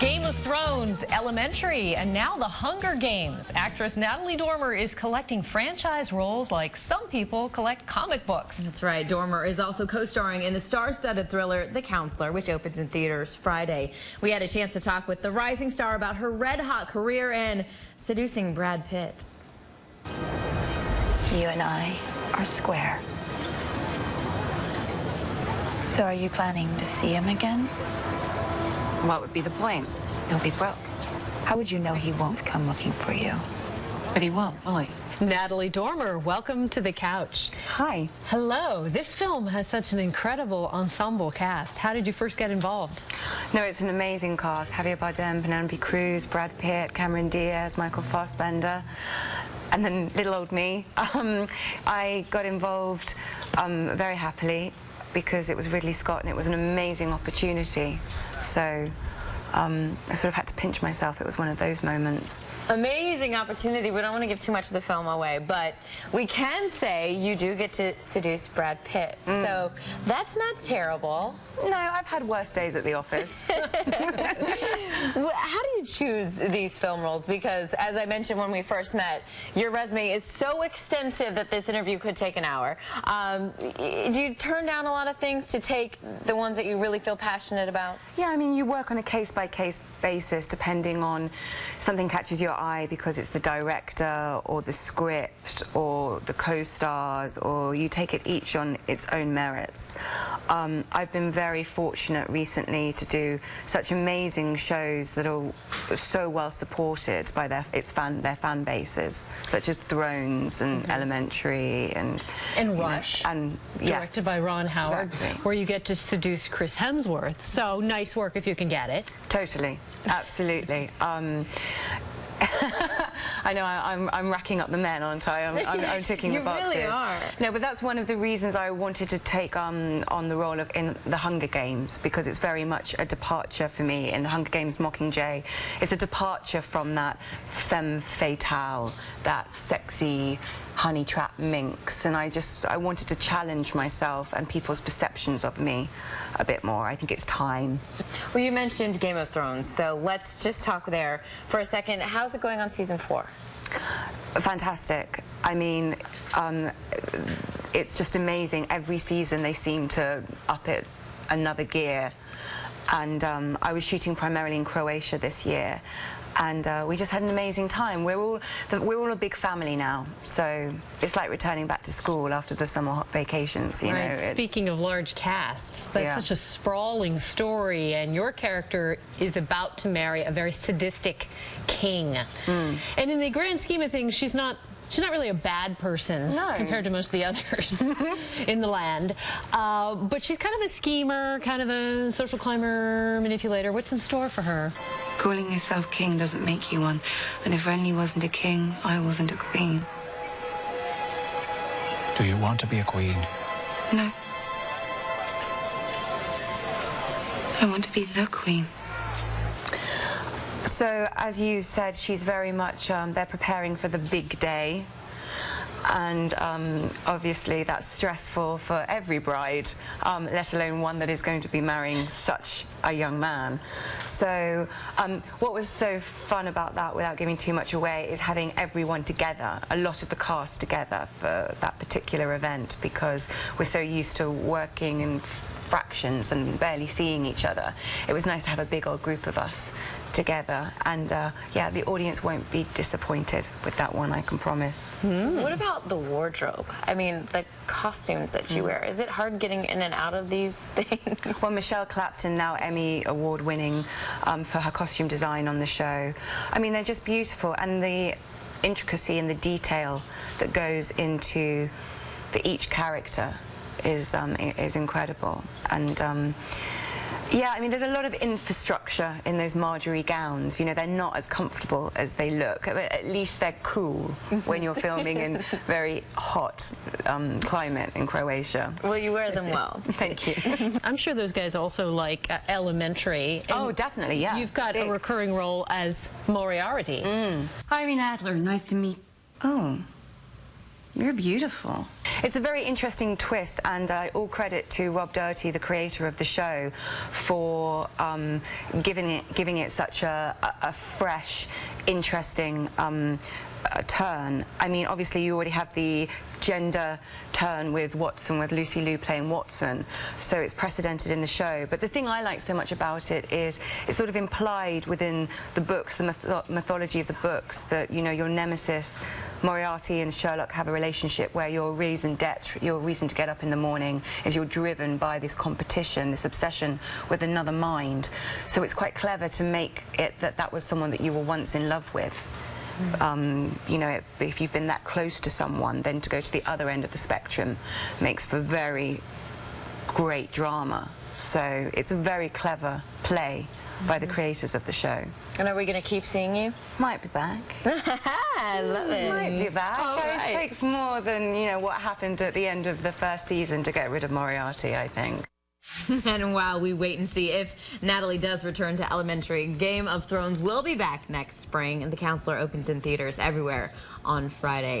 Game of Thrones, Elementary, and now The Hunger Games. Actress Natalie Dormer is collecting franchise roles like some people collect comic books. That's right. Dormer is also co-starring in the star-studded thriller The Counselor, which opens in theaters Friday. We had a chance to talk with the rising star about her red-hot career and seducing Brad Pitt. You and I are square. So are you planning to see him again? What would be the point? He'll be broke. How would you know he won't come looking for you? But he won't, will he? Natalie Dormer, welcome to the couch. Hi. Hello. This film has such an incredible ensemble cast. How did you first get involved? No, it's an amazing cast. Javier Bardem, Penelope Cruz, Brad Pitt, Cameron Diaz, Michael Fassbender, and then little old me. I got involved very happily because it was Ridley Scott and it was an amazing opportunity. So I sort of had to pinch myself. It was one of those moments. Amazing opportunity. We don't want to give too much of the film away, but we can say you do get to seduce Brad Pitt. So that's not terrible. No, I've had worse days at the office. How do you choose these film roles? Because as I mentioned when we first met, your resume is so extensive that this interview could take an hour. Do you turn down a lot of things to take the ones that you really feel passionate about? Yeah, I mean, you work on a case-by-case basis depending on something catches your eye because it's the director or the script or the co-stars, or you take it each on its own merits. I've been very fortunate recently to do such amazing shows that are so well supported by their fan bases, such as Thrones and Elementary and Rush, and directed by Ron Howard, exactly. where you get to seduce Chris Hemsworth. So nice work if you can get it. Totally, absolutely. I know I'm racking up the men, aren't I? I'm ticking the boxes. You really are. No, but that's one of the reasons I wanted to take on the role of in The Hunger Games, because it's very much a departure for me in The Hunger Games Mockingjay. It's a departure from that femme fatale, that sexy honey trap minx, and I wanted to challenge myself and people's perceptions of me a bit more. I think it's time. Well, you mentioned Game of Thrones, so let's just talk there for a second. How's it going on season 4? Fantastic. I mean, it's just amazing. Every season they seem to up it another gear. And I was shooting primarily in Croatia this year, and we just had an amazing time. We're all a big family now, so it's like returning back to school after the summer vacations. You know. Speaking of large casts, that's such a sprawling story, and your character is about to marry a very sadistic king. And in the grand scheme of things, she's not really a bad person compared to most of the others in the land. But she's kind of a schemer, kind of a social climber, manipulator. What's in store for her? Calling yourself king doesn't make you one. And if Renly wasn't a king, I wasn't a queen. Do you want to be a queen? No. I want to be the queen. So, as you said, she's very much, they're preparing for the big day. And obviously that's stressful for every bride, let alone one that is going to be marrying such a young man. So what was so fun about that, without giving too much away, is having everyone together, a lot of the cast together for that particular event, because we're so used to working in fractions and barely seeing each other. It was nice to have a big old group of us together, and yeah, the audience won't be disappointed with that one, I can promise. What about the wardrobe? I mean, the costumes that you wear. Is it hard getting in and out of these things? Well, Michelle Clapton, now Emmy Award winning for her costume design on the show. I mean, they're just beautiful, and the intricacy and the detail that goes into each character is incredible. And yeah, I mean, there's a lot of infrastructure in those Marjorie gowns. You know, they're not as comfortable as they look, but at least they're cool when you're filming in very hot climate in Croatia. Well, you wear them well. Thank you. I'm sure those guys also like Elementary. Oh, definitely, yeah. You've got a recurring role as Moriarty. Irene Adler, nice to meet. Oh, you're beautiful. It's a very interesting twist, and all credit to Rob Doherty, the creator of the show, for giving it such a fresh, interesting turn. I mean, obviously you already have the gender turn with Watson, with Lucy Liu playing Watson, so it's precedented in the show. But the thing I like so much about it is it's sort of implied within the books, the mythology of the books, that, you know, your nemesis Moriarty and Sherlock have a relationship where your reason to get up in the morning is you're driven by this competition, this obsession with another mind. So it's quite clever to make it that was someone that you were once in love with. You know, if you've been that close to someone, then to go to the other end of the spectrum makes for very great drama. So it's a very clever play by the creators of the show. And are we going to keep seeing you? Might be back. I love it. Might be back. It takes more than, you know, what happened at the end of the first season to get rid of Moriarty, I think. And while we wait and see if Natalie does return to Elementary, Game of Thrones will be back next spring, and The Counselor opens in theaters everywhere on Friday.